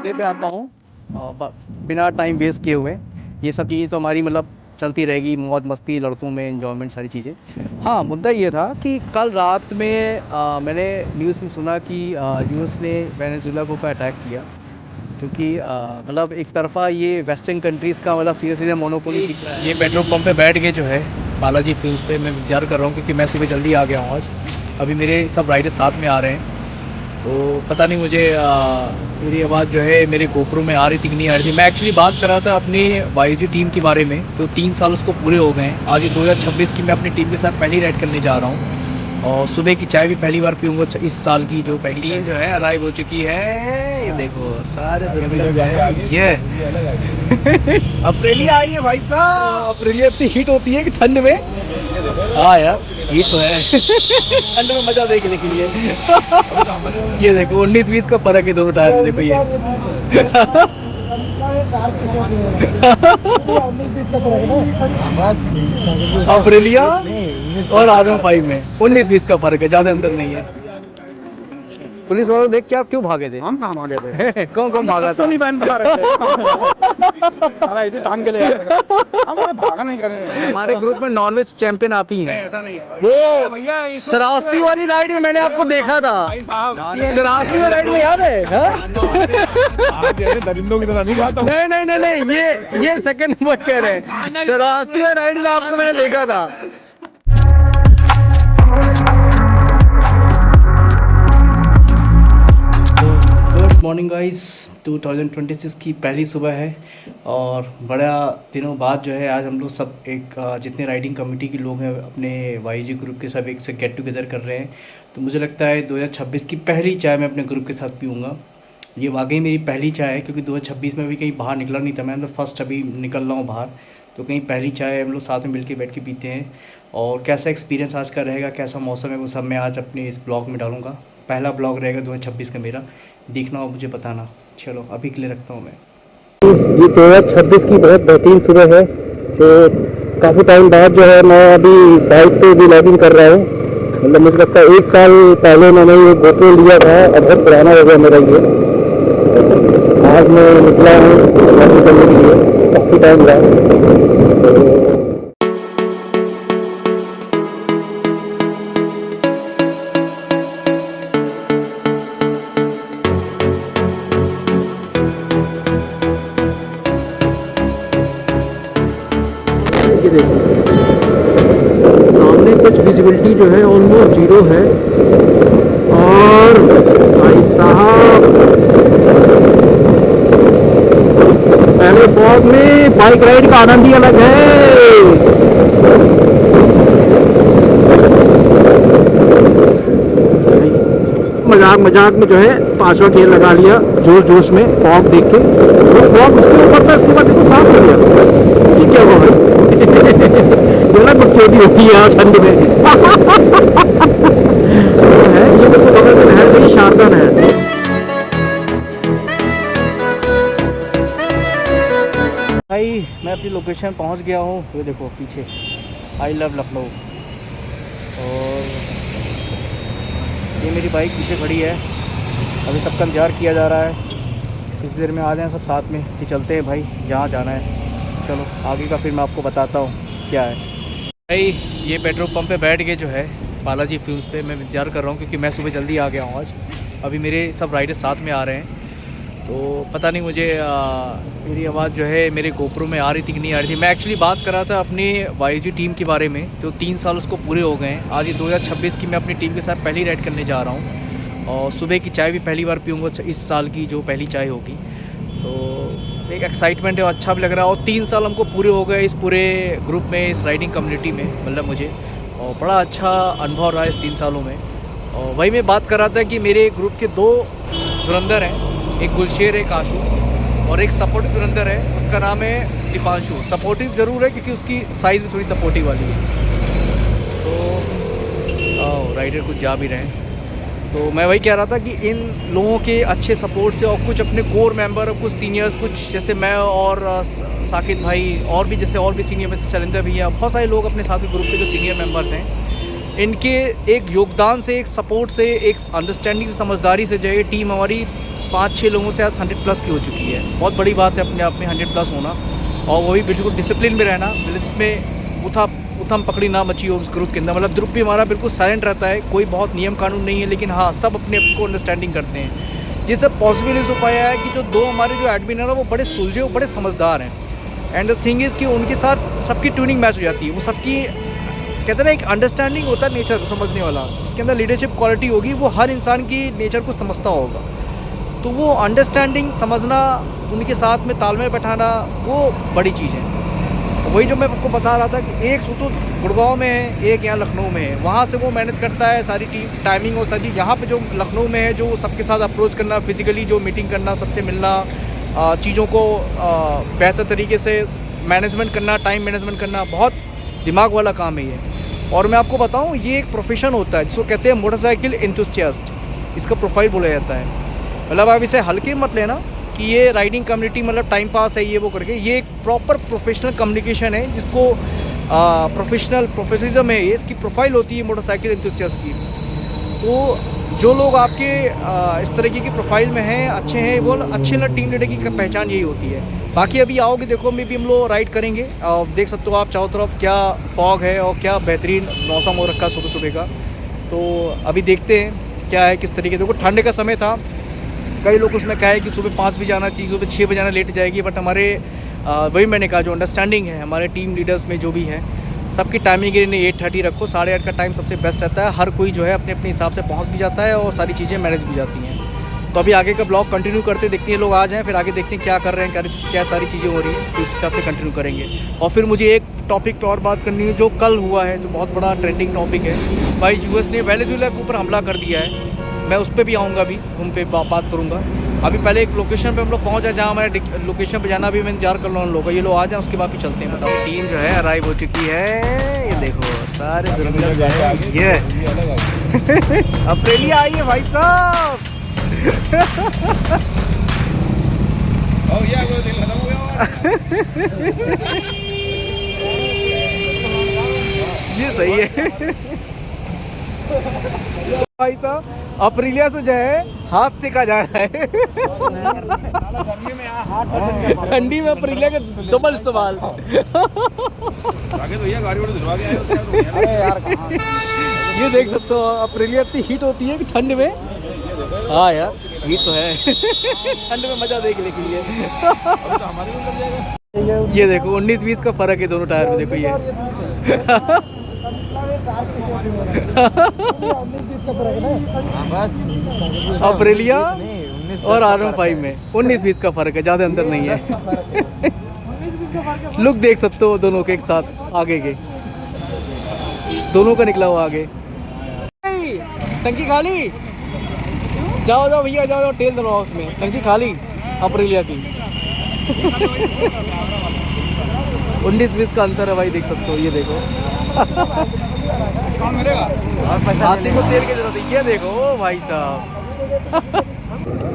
जगह पे आता हूँ बिना टाइम वेस्ट किए हुए। ये सब चीज़ें तो हमारी मतलब चलती रहेगी, मौज मस्ती, लड़कों में एंजॉयमेंट, सारी चीज़ें। हाँ, मुद्दा ये था कि कल रात में मैंने न्यूज़ में सुना कि यूएस ने वेनेजुएला के ऊपर अटैक किया, क्योंकि मतलब एक तरफ़ा ये वेस्टर्न कंट्रीज़ का मतलब सीधे सीधे मोनोपोली। ये पेट्रोल पंप पे बैठ के जो है बालाजी फ्यूल्स पे मैं इंतज़ार कर रहा हूँ, क्योंकि मैं सुबह जल्दी आ गया हूँ आज। अभी मेरे सब राइडर साथ में आ रहे हैं, तो पता नहीं मुझे मेरी आवाज़ जो है मेरे गोप्रो में आ रही थी कि नहीं आ रही थी। मैं एक्चुअली बात कर रहा था अपनी वाईजी टीम के बारे में, तो 3 साल उसको पूरे हो गए हैं। आज ये 2026 की मैं अपनी टीम के साथ पहली राइड करने जा रहा हूँ, और सुबह की चाय भी पहली बार पीऊँगा। इस साल की जो पहली टीम जो है अराइव हो चुकी है। ये देखो सारे ये अप्रैलिया आई है भाई साहब। अप्रैलिया इतनी हीट होती है कि ठंड में, हाँ यार हीट तो है ठंड में मजा देख लेकिन ये देखो 19-20 का फर्क है दोनों टायर में, देखो ये अप्रैलिया और R15 में 19-20 का फर्क है, ज्यादा अंतर नहीं है। पुलिस वालों देख के आप क्यों भागे थे? हम कहाँ भागे थे? कौन कौन भागा था? तो नहीं पहन पा रहे थे। साला इसे टांग के ले आए थे। हमारे भागा नहीं कर रहे। हमारे ग्रुप में नॉनवेज चैंपियन आप ही हैं। ऐसा नहीं है। वो भैया शरारती वाली राइड में मैंने आपको देखा था। शरारती वाली राइड में याद है? दरिंदों की तरह नहीं खाता। नहीं नहीं नहीं नहीं, ये सेकंड नंबर कह रहे हैं। शरारती वाली राइड में आपको मैंने देखा था। गुड मॉर्निंग गाइस, 2026 की पहली सुबह है, और बड़ा दिनों बाद जो है आज हम लोग सब एक जितने राइडिंग कमेटी के लोग हैं अपने वाईजी ग्रुप के सब एक से गेट टुगेदर कर रहे हैं। तो मुझे लगता है 2026 की पहली चाय मैं अपने ग्रुप के साथ पीऊँगा। ये वाकई मेरी पहली चाय है, क्योंकि 2026 में भी कहीं बाहर निकला नहीं था मैं, मतलब फर्स्ट अभी निकल रहा हूँ बाहर। तो कहीं पहली चाय हम लोग साथ में मिलके बैठ के पीते हैं, और कैसा एक्सपीरियंस आज का रहेगा, कैसा मौसम है, वो सब मैं आज अपने इस ब्लॉग में डालूंगा। पहला ब्लॉग रहेगा 2026 का मेरा, देखना हो मुझे बताना। चलो अभी के लिए रखता हूँ मैं। ये 2026 की बहुत बेहतरीन सुबह है, जो काफ़ी टाइम बाद जो है मैं अभी बाइक पे भी लॉगिंग कर रहा हूँ। मतलब मुझे लगता है 1 साल पहले मैंने ये गोप्रो लिया था, अब बहुत पुराना हो गया मेरा ये। आज मैं निकला हूँ लॉगिंग करने के लिए, काफ़ी टाइम रहा। ये देखो सामने कुछ विजिबिलिटी जो है ऑलमोस्ट जीरो है, और भाई साहब पहले फॉग में बाइक राइड का आनंद ही अलग है। मजाक मजाक में जो है 5वां गेयर लगा लिया जोश जोश में, फॉग देख के। वो फॉग उसके ऊपर था, इसके बाद देखो साफ हो गया। ठीक क्या हुआ भाई? बकचोदी होती है यहाँ ठंड में। है ये देखो बगल में नहर गई, शारदा नहर। भाई मैं अपनी लोकेशन पहुंच गया हूँ, ये देखो पीछे आई लव लखनऊ, और ये मेरी बाइक पीछे खड़ी है। अभी सबका इंतजार किया जा रहा है, कुछ देर में आ जाएं सब साथ में कि चलते हैं भाई जहाँ जाना है। चलो आगे का फिर मैं आपको बताता हूँ क्या है। भाई ये पेट्रोल पंप पे बैठ के जो है बालाजी फ्यूल्स पे मैं इंतज़ार कर रहा हूँ, क्योंकि मैं सुबह जल्दी आ गया हूँ आज। अभी मेरे सब राइडर साथ में आ रहे हैं, तो पता नहीं मुझे मेरी आवाज़ जो है मेरे गोप्रो में आ रही थी कि नहीं आ रही थी। मैं एक्चुअली बात कर रहा था अपनी वाईजी टीम के बारे में, तो 3 साल उसको पूरे हो गए हैं। आज ये 2026 की मैं अपनी टीम के साथ पहली राइड करने जा रहा हूँ, और सुबह की चाय भी पहली बार पीऊँगा इस साल की जो पहली चाय होगी। तो एक एक्साइटमेंट है, अच्छा भी लग रहा है, और 3 साल हमको पूरे हो गए इस पूरे ग्रुप में, इस राइडिंग कम्युनिटी में, मतलब मुझे और बड़ा अच्छा अनुभव रहा इस 3 सालों में। और वही मैं बात कर रहा था कि मेरे ग्रुप के 2 धुरंधर हैं, एक गुलशेर है आशु, और एक सपोर्टिव धुरंधर है, उसका नाम है दीपांशु। सपोर्टिव ज़रूर है क्योंकि उसकी साइज़ भी थोड़ी सपोर्टिव वाली है। तो राइडर कुछ जा भी रहे हैं, तो मैं वही कह रहा था कि इन लोगों के अच्छे सपोर्ट से, और कुछ अपने कोर मेंबर और कुछ सीनियर्स, कुछ जैसे मैं और साकिब भाई, और भी जैसे और भी सीनियर में शैलेंद्र भैया, बहुत सारे लोग अपने साथ में ग्रुप के जो सीनियर मेंबर्स हैं, इनके एक योगदान से, एक सपोर्ट से, एक अंडरस्टैंडिंग से, समझदारी से जो है टीम हमारी 5-6 लोगों से आज 100+ की हो चुकी है। बहुत बड़ी बात है अपने आप में 100+ होना, और वो भी बिल्कुल डिसिप्लिन में रहना, जिसमें उथम पकड़ी ना मची हो उस ग्रुप के अंदर। मतलब ग्रुप भी हमारा बिल्कुल साइलेंट रहता है, कोई बहुत नियम कानून नहीं है, लेकिन हाँ सब अपने आप को अंडरस्टैंडिंग करते हैं। ये सब पॉसिबल इस हो पाया है कि जो 2 हमारे जो एडमिन है ना, वो बड़े सुलझे, वो बड़े समझदार हैं। एंड द थिंग इज़ कि उनके साथ सबकी ट्यूनिंग मैच हो जाती है। वो सबकी कहते हैं ना, एक अंडरस्टैंडिंग होता है नेचर समझने वाला, इसके अंदर लीडरशिप क्वालिटी होगी, वो हर इंसान की नेचर को समझता होगा। तो वो अंडरस्टैंडिंग समझना, उनके साथ में तालमेल बैठाना, वो बड़ी चीज़ है। वही जो मैं आपको बता रहा था कि एक तो गुड़गांव में है, एक यहाँ लखनऊ में है, वहाँ से वो मैनेज करता है सारी टीम टाइमिंग और सारी। यहाँ पे जो लखनऊ में है, जो सबके साथ अप्रोच करना, फिजिकली जो मीटिंग करना, सबसे मिलना, चीज़ों को बेहतर तरीके से मैनेजमेंट करना, टाइम मैनेजमेंट करना, बहुत दिमाग वाला काम है ये। और मैं आपको बताऊँ, ये एक प्रोफेशन होता है जिसको कहते हैं मोटरसाइकिल एंथुसियास्ट, इसका प्रोफाइल बोला जाता है। मतलब आप इसे हल्के मत लेना कि ये राइडिंग कम्युनिटी मतलब टाइम पास है ये वो करके। ये एक प्रॉपर प्रोफेशनल कम्युनिकेशन है, जिसको प्रोफेशनलिज्म है, ये इसकी प्रोफाइल होती है मोटरसाइकिल एंथुसियास्ट की। तो जो लोग आपके इस तरीके की प्रोफाइल में हैं, अच्छे हैं, वो अच्छे ना टीम लीडर की पहचान यही होती है। बाकी अभी आओगे देखो, मे भी हम लोग राइड करेंगे, देख सकते हो आप चारों तरफ क्या फॉग है और क्या बेहतरीन मौसम हो रखा सुबह सुबह का। तो अभी देखते हैं क्या है, किस तरीके से। देखो ठंड का समय था, कई लोग उसमें कहा है कि सुबह 5 बजे जाना चाहिए, सुबह 6 बजे जाना लेट जाएगी, बट हमारे वही मैंने कहा जो अंडरस्टैंडिंग है हमारे टीम लीडर्स में जो भी है, सबकी टाइमिंग के लिए 8:30 रखो। 8:30 का टाइम सबसे बेस्ट रहता है। हर कोई जो है अपने अपने हिसाब से पहुंच भी जाता है और सारी चीज़ें मैनेज भी जाती हैं। तो अभी आगे का ब्लॉग कंटिन्यू करते, देखते हैं लोग आ जाएँ, फिर आगे देखते हैं क्या कर रहे हैं, क्या सारी चीज़ें हो रही हैं, तो उस हिसाब से कंटिन्यू करेंगे। और फिर मुझे एक टॉपिक पर और बात करनी है जो कल हुआ है, जो बहुत बड़ा ट्रेंडिंग टॉपिक है। भाई यूएस ने वेनेजुएला के ऊपर हमला कर दिया है, मैं उस पर भी आऊँगा, अभी घूम पे बात करूँगा। अभी पहले एक लोकेशन पे हम लोग पहुँच जाए, जहाँ हमारे लोकेशन पे जाना भी मैं इंतजार कर रहा हूँ उन लोगों का। ये लोग आ जाएँ, उसके बाद भी चलते हैं। बताओ टीम जो है अराइव हो चुकी है, ये देखो सारे ये अप्रेलिया आई है भाई साहब। ये सही है भाई साहब, अप्रेलिया से जो है हाथ सेका जा रहा है। ठंडी में अप्रेलिया का डबल इस्तेमाल। ये देख सकते हो अप्रेलिया इतनी हीट होती है कि ठंड में। हाँ यार हीट तो है। ठंड में मजा देखने के लिए। ये देखो 19-20 का फर्क है दोनों टायर में, देखो ये। अप्रेलिया और R15 में 19-20 का फर्क है, ज़्यादा अंतर नहीं है। लुक देख सकते हो दोनों के एक साथ, आगे के दोनों का निकला हुआ आगे। टंकी खाली, जाओ जाओ भैया जाओ, तेल डलवाओ उसमें, टंकी खाली अप्रेलिया की। 19-20 का अंतर है भाई, देख सकते हो, ये देखो। हाथी को तेल की जरूरत है, ये देखो भाई साहब।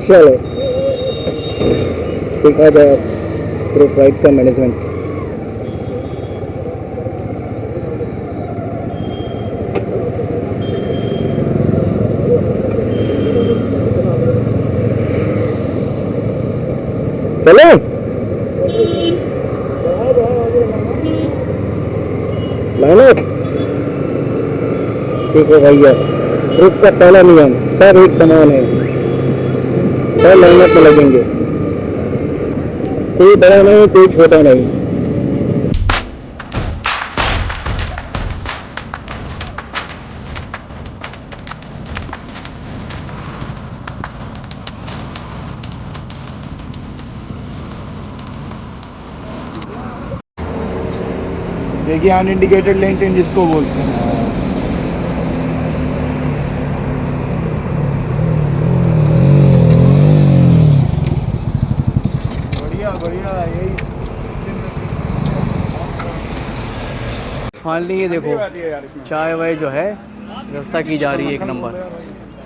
चलो देखा जाए ग्रुप राइड का मैनेजमेंट। चलो मेहनत ठीक है भैया। ग्रुप का पहला नियम, सब एक समान है, सब मेहनत में लगेंगे, कोई बड़ा नहीं कोई छोटा नहीं। देखिए अनइंडिकेटेड लेन चेंज जिसको बोलते हैं। बढ़िया बढ़िया, यही फाइनली ये देखो चाय वाय जो है व्यवस्था की जा रही है, एक नंबर।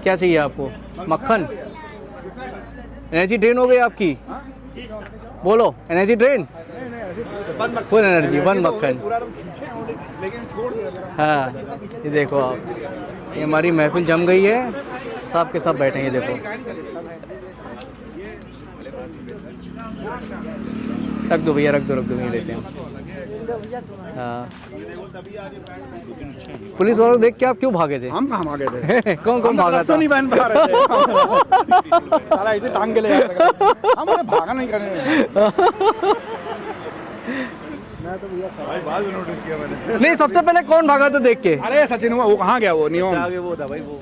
क्या चाहिए आपको? मक्खन, एनर्जी ड्रेन हो गई आपकी? बोलो एनर्जी ड्रेन, फुल एनर्जी, 1 मक्खन। हाँ ये देखो आप, ये हमारी महफिल जम गई है, सब के सब बैठे हैं, ये देखो रख दो भैया, रख दो वहीं लेते हैं हम। हाँ, पुलिस वालों को देख के आप क्यों भागे थे? हम कहाँ भागे थे? कौन कौन भागा था? नहीं पहन पा रहे थे। साला इसे टांग के ले आया। हमारे भागा नहीं करने। भाई बाद में नोटिस किया मैंने। नहीं, सबसे पहले कौन भागा था देख के? अरे सचिन हुआ, वो कहाँ गया? वो नियम आगे वो था भाई, वो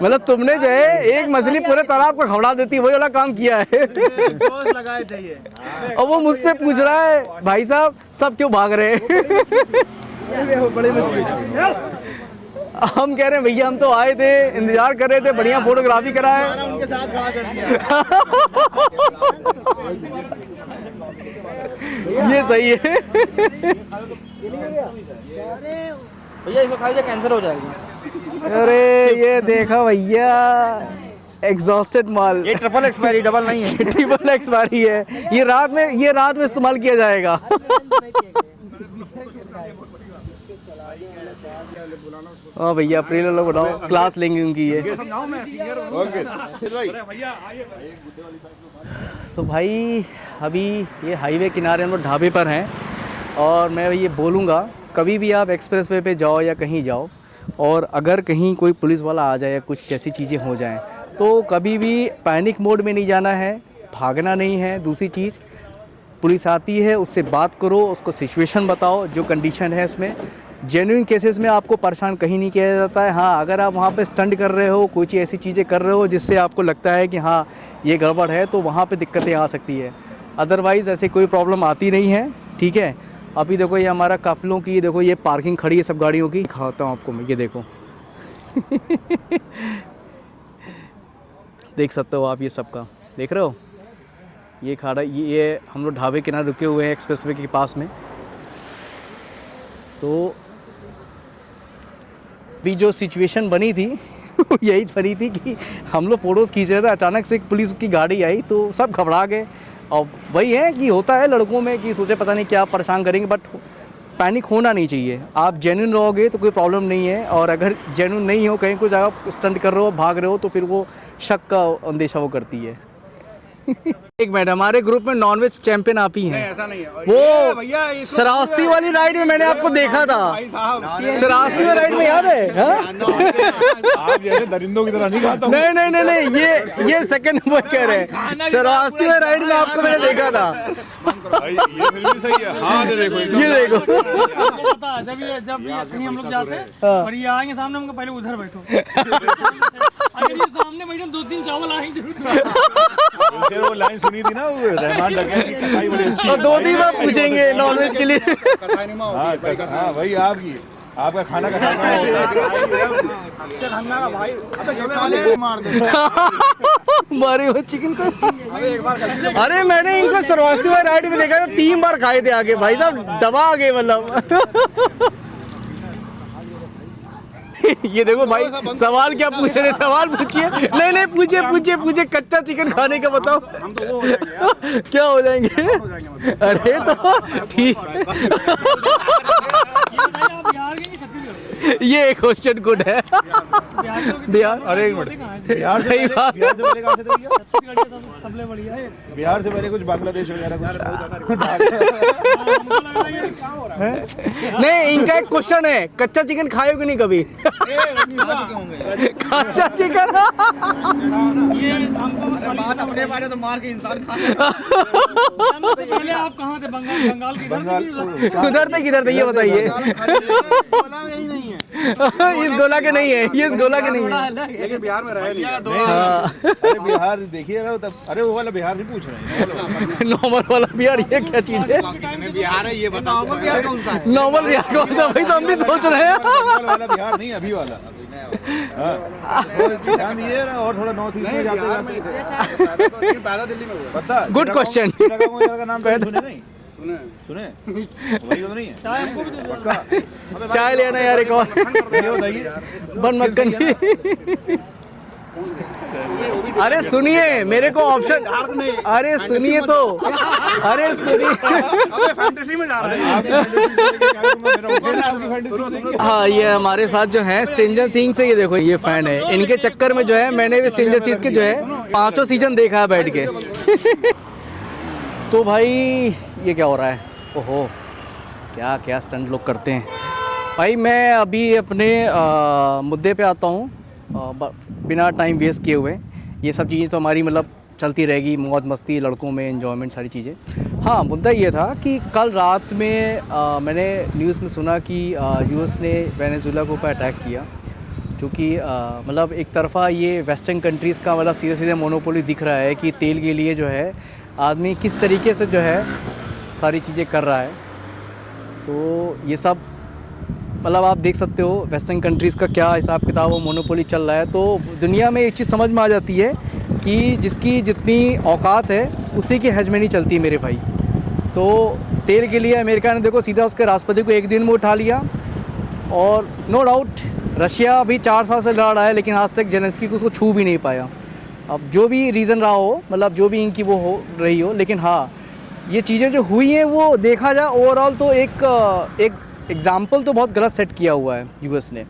मतलब तुमने जो है एक मछली पूरे तालाब को खवड़ा देती, वही वाला काम किया है। सॉस लगाए थे ये। और वो मुझसे पूछ रहा है भाई साहब सब क्यों भाग रहे हैं? हम कह रहे हैं भैया हम तो आए थे, इंतजार कर रहे थे, बढ़िया फोटोग्राफी कराए। उनके साथ खड़ा कर दिया। ये सही है। भैया इसको खाई कैंसर हो जाएगी। अरे ये देखा भैया, एग्जॉस्टेड माल। ये ट्रिपल एक्सपायरी, डबल नहीं है। ट्रिपल एक्सपायरी है। ये रात में इस्तेमाल किया जाएगा। हाँ भैया प्री लो बनाओ, क्लास लेंगे उनकी ये। तो भाई अभी ये हाईवे किनारे हम लोग ढाबे पर हैं और मैं ये बोलूँगा कभी भी आप एक्सप्रेस वे पे जाओ या कहीं जाओ और अगर कहीं कोई पुलिस वाला आ जाए या कुछ ऐसी चीज़ें हो जाएं तो कभी भी पैनिक मोड में नहीं जाना है, भागना नहीं है। दूसरी चीज़, पुलिस आती है उससे बात करो, उसको सिचुएशन बताओ जो कंडीशन है इसमें। जेन्युइन केसेस में आपको परेशान कहीं नहीं किया जाता है। हाँ, अगर आप वहाँ पे स्टंट कर रहे हो, कोई चीज़ ऐसी चीज़ें कर रहे हो जिससे आपको लगता है कि हाँ ये गड़बड़ है, तो वहाँ पे दिक्कतें आ सकती है। अदरवाइज़ ऐसे कोई प्रॉब्लम आती नहीं है, ठीक है। अभी देखो ये हमारा काफिलों की, देखो ये पार्किंग खड़ी है सब गाड़ियों की। दिखाता हूँ आपको मैं, ये देखो। देख सकते हो आप, ये सबका देख रहे हो, ये खड़ा, ये हम लोग ढाबे किनारे रुके हुए हैं एक्सप्रेसवे के पास में। तो अभी जो सिचुएशन बनी थी यही बनी थी कि हम लोग फ़ोटोज़ खींच रहे थे, अचानक से एक पुलिस की गाड़ी आई तो सब घबरा गए। और वही है कि होता है लड़कों में कि सोचे पता नहीं क्या परेशान करेंगे, बट पैनिक होना नहीं चाहिए। आप जेन्युइन रहोगे तो कोई प्रॉब्लम नहीं है, और अगर जेन्युइन नहीं हो, कहीं कोई जगह स्टंट कर रहे हो, भाग रहे हो, तो फिर वो शक का अंदेशा वो करती है। एक मिनट, हमारे ग्रुप में नॉनवेज चैंपियन आप ही हैं। ऐसा नहीं है वो भैया। श्रावस्ती वाली राइड में मैंने आपको देखा था। श्रावस्ती वाली राइड में याद है? आप जैसे दरिंदों की तरह नहीं खाता हूँ। नहीं, ये सेकंड वो कह रहे हैं। श्रावस्ती वाली राइड में आपको मैंने देखा था। भाई ये फिर भी सही है। हाँ देखो, ये देखो। जब कहीं हम लोग जाते हैं और ये आएंगे सामने, हमको पहले उधर बैठो। अगर ये सामने बैठो 2-3 चावल आएंगे जरूर। वो लाइन सुनी थी ना, वो रहमान लगे कसाई बड़ी अच्छी है। और 2-3 बार पूछेंगे नॉनवेज के लिए। हाँ भाई, आपका खाना का खाना मारे हो चिकन को। अरे मैंने इनको श्रावस्ती वाली राइड में देखा था, 3 बार खाए थे आगे, भाई साहब दबा आ गए मतलब। ये देखो भाई, सवाल क्या पूछ रहे, सवाल पूछिए। नहीं पूछिए, कच्चा चिकन खाने का बताओ। हम तो वो हो जाएंगे। क्या हो जाएंगे? अरे तो ठीक, ये क्वेश्चन गुड है। बिहार, अरे एक मिनट, बिहार सही बात। बिहार से पहले कुछ बांग्लादेश वगैरह कुछ। नहीं, इनका एक क्वेश्चन है, कच्चा चिकन खाए कि नहीं कभी? कच्चा चिकन बात अपने बारे तो मार के इंसान पहले आप कहाँ थे? बंगाल की किधर थे ये बताइए। यही नहीं है, इस गोला के नहीं है, ये इस गोला के नहीं है। लेकिन बिहार में रहे नहीं। अरे बिहार देखिए ना, तब अरे वो वाला बिहार नहीं पूछ रहे हैं। नॉर्मल वाला बिहार ये क्या चीज है? बिहार है ये बता। नॉर्मल बिहार कौन सा है? नॉर्मल बिहार कौन सा? भाई तो हम भी सोच रहे हैं। नॉर्मल वाला बिहार नहीं, अभी वाला। ध्यान दिए ना, और थोड़ा नॉर्थ ईस्ट में जाते पैदा दिल्ली में हुआ। पता। Good question। का नाम सुने नहीं? सुने वही तो नहीं है। चाय लेना यार एक और, ये बताइए, बन मक्खन की। अरे सुनिए मेरे को ऑप्शन, अरे सुनिए तो, अरे सुनिए। फैंटेसी में जा रहा है। हाँ ये हमारे साथ जो है स्ट्रेंजर थिंग्स से, ये देखो ये फैन है, इनके चक्कर में जो है मैंने भी स्ट्रेंजर थिंग्स के जो है 5 सीजन देखा है बैठ के। तो भाई ये क्या हो रहा है, ओहो क्या क्या स्टंट लोग करते हैं। भाई मैं अभी अपने मुद्दे पे आता हूँ बिना टाइम वेस्ट किए हुए। ये सब चीज़ें तो हमारी मतलब चलती रहेगी, मौज मस्ती, लड़कों में एंजॉयमेंट, सारी चीज़ें। हाँ मुद्दा ये था कि कल रात में मैंने न्यूज़ में सुना कि यूएस ने वेनेजुएला के ऊपर अटैक किया, क्योंकि मतलब एक तरफ़ा ये वेस्टर्न कंट्रीज़ का मतलब सीधे सीधे मोनोपोली दिख रहा है कि तेल के लिए जो है आदमी किस तरीके से जो है सारी चीज़ें कर रहा है। तो ये सब मतलब आप देख सकते हो वेस्टर्न कंट्रीज़ का क्या हिसाब किताब वो मोनोपोली चल रहा है। तो दुनिया में एक चीज़ समझ में आ जाती है कि जिसकी जितनी औकात है उसी की हेजमनी चलती है मेरे भाई। तो तेल के लिए अमेरिका ने देखो सीधा उसके राष्ट्रपति को एक दिन में उठा लिया, और नो डाउट रशिया अभी 4 साल से लड़ रहा है लेकिन आज तक जेलेंस्की को उसको छू भी नहीं पाया। अब जो भी रीज़न रहा हो, मतलब जो भी इनकी वो हो रही हो, लेकिन हाँ ये चीज़ें जो हुई हैं वो देखा जाए ओवरऑल तो एक एग्ज़ाम्पल तो बहुत गलत सेट किया हुआ है यूएस ने।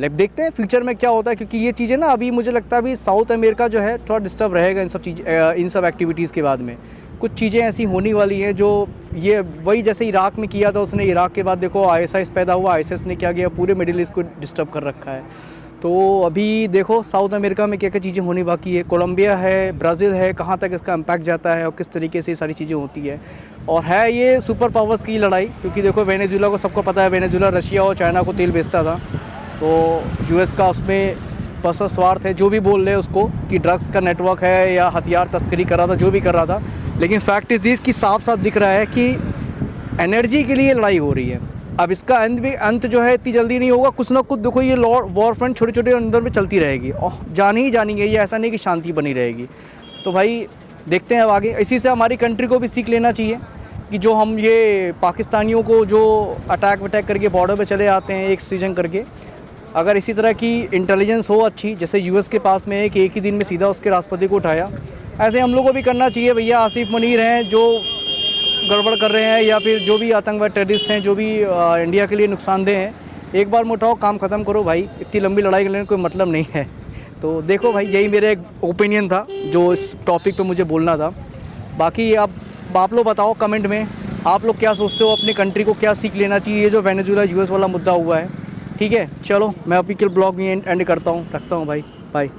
लाइक देखते हैं फ्यूचर में क्या होता है, क्योंकि ये चीज़ें ना अभी मुझे लगता है अभी साउथ अमेरिका जो है थोड़ा डिस्टर्ब रहेगा इन सब एक्टिविटीज़ के बाद में। कुछ चीज़ें ऐसी होने वाली हैं जो ये वही जैसे इराक में किया था उसने, इराक के बाद देखो ISIS पैदा हुआ, ISIS ने क्या किया पूरे मिडिल ईस्ट को डिस्टर्ब कर रखा है। तो अभी देखो साउथ अमेरिका में क्या क्या चीज़ें होनी बाकी है, कोलंबिया है, ब्राज़ील है, कहाँ तक इसका इम्पैक्ट जाता है और किस तरीके से सारी चीज़ें होती है। और है ये सुपर पावर्स की लड़ाई, क्योंकि देखो वेनेजुएला को सबको पता है, वेनेजुएला रशिया और चाइना को तेल बेचता था। तो यूएस का उसमें बस स्वार्थ है, जो भी बोल रहे हैं उसको कि ड्रग्स का नेटवर्क है या हथियार तस्करी कर रहा था, जो भी कर रहा था, लेकिन फैक्ट इज़ दिस कि साफ साफ दिख रहा है कि एनर्जी के लिए लड़ाई हो रही है। अब इसका अंत जो है इतनी जल्दी नहीं होगा, कुछ ना कुछ देखो ये वॉर फ्रंट छोटे छोटे अंदर में चलती रहेगी और जानी ही जानी है, ये ऐसा नहीं कि शांति बनी रहेगी। तो भाई देखते हैं अब आगे। इसी से हमारी कंट्री को भी सीख लेना चाहिए कि जो हम ये पाकिस्तानियों को जो अटैक वटैक करके बॉर्डर पे चले आते हैं एक सीजन करके, अगर इसी तरह की इंटेलिजेंस हो अच्छी, जैसे यूएस के पास में है कि एक ही दिन में सीधा उसके राष्ट्रपति को उठाया, ऐसे हम लोग को भी करना चाहिए। भैया आसिफ मुनीर हैं जो गड़बड़ कर रहे हैं या फिर जो भी आतंकवादी टेररिस्ट हैं जो भी इंडिया के लिए नुकसानदेह हैं, एक बार में उठाओ, काम ख़त्म करो भाई, इतनी लंबी लड़ाई करने का कोई मतलब नहीं है। तो देखो भाई यही मेरा एक ओपिनियन था जो इस टॉपिक पे मुझे बोलना था। बाकी आप लोग बताओ कमेंट में आप लोग क्या सोचते हो, अपनी कंट्री को क्या सीख लेना चाहिए, ये जो वेनेजुएला यूएस वाला मुद्दा हुआ है। ठीक है चलो मैं अभी के ब्लॉग में एंड करता हूँ, रखता हूँ भाई, बाय।